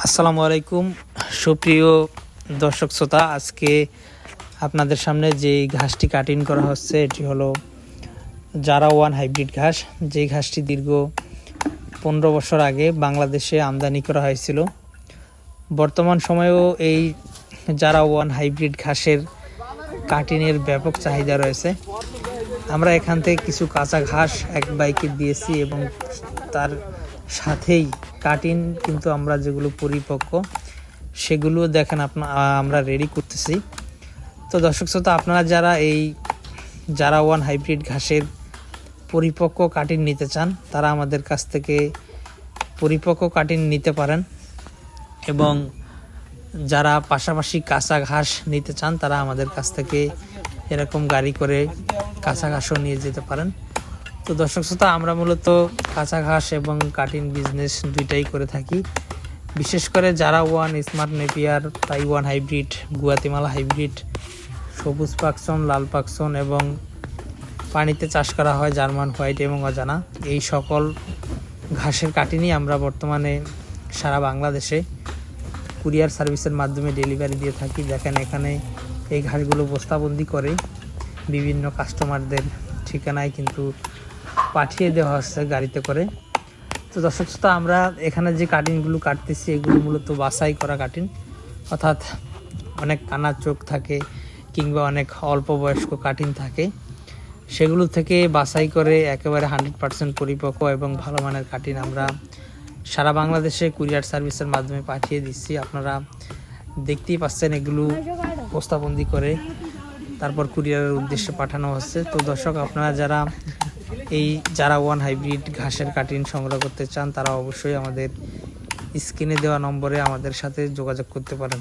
আসসালামু আলাইকুম সুপ্রিয় দর্শক শ্রোতা। আজকে আপনাদের সামনে যে ঘাসটি কাটিং করা হচ্ছে এটি হলো জারা ওয়ান হাইব্রিড ঘাস। যে ঘাসটি দীর্ঘ 15 বছর আগে বাংলাদেশে আমদানি করা হয়েছিল। বর্তমান সময়েও এই জারা ওয়ান হাইব্রিড ঘাসের কাটিংয়ের ব্যাপক চাহিদা রয়েছে। আমরা এখান থেকে কিছু কাঁচা ঘাস এক বাইকে দিয়েছি এবং তার সাথেই কাটিং কিন্তু আমরা যেগুলো পরিপক্ক সেগুলো দেখেন আমরা রেডি করতেছি। তো দর্শক শ্রোতা, আপনারা যারা এই জারা ওয়ান হাইব্রিড ঘাসের পরিপক্ক কাটিং নিতে চান তারা আমাদের কাছ থেকে পরিপক্ক কাটিং নিতে পারেন, এবং যারা পাশাপাশি কাঁচা ঘাস নিতে চান তারা আমাদের কাছ থেকে এরকম গাড়ি করে কাঁচা ঘাসও নিয়ে যেতে পারেন। তো দর্শক শ্রোতা, আমরা মূলত কাঁচা ঘাস এবং কাটিং বিজনেস দুইটাই করে থাকি। বিশেষ করে জারা one, smart Napier, Taiwan hybrid, Guatemala hybrid, সবুজ পাকসন, লাল পাকসন এবং পানিতে চাষ করা হয় জার্মান হোয়াইট এবং অজানা, এই সকল ঘাসের কাটিংই আমরা বর্তমানে সারা বাংলাদেশে কুরিয়ার সার্ভিসের মাধ্যমে ডেলিভারি দিয়ে থাকি। দেখেন এখানে এই ঘাসগুলো বস্তাবন্দি করে বিভিন্ন কাস্টমারদের ঠিকানায় কিন্তু পাঠিয়ে দেওয়া হচ্ছে গাড়িতে করে। তো দর্শক শ্রোতা, আমরা এখানে যে কাটিংগুলো কাটতেছি এগুলো মূলত বাছাই করা কাটিং, অর্থাৎ অনেক কানা চোখ থাকে কিংবা অনেক অল্প বয়স্ক কাটিং থাকে, সেগুলো থেকে বাছাই করে একেবারে 100% পরিপক্ক এবং ভালো মানের কাটিং আমরা সারা বাংলাদেশে কুরিয়ার সার্ভিসের মাধ্যমে পাঠিয়ে দিচ্ছি। আপনারা দেখতেই পাচ্ছেন এগুলো বস্তাবন্দি করে তারপর কুরিয়ারের উদ্দেশ্যে পাঠানো হচ্ছে। তো দর্শক, আপনারা যারা এই জারা ওয়ান হাইব্রিড ঘাসের কাটিং সংগ্রহ করতে চান তারা অবশ্যই আমাদের স্ক্রিনে দেওয়া নম্বরে আমাদের সাথে যোগাযোগ করতে পারেন।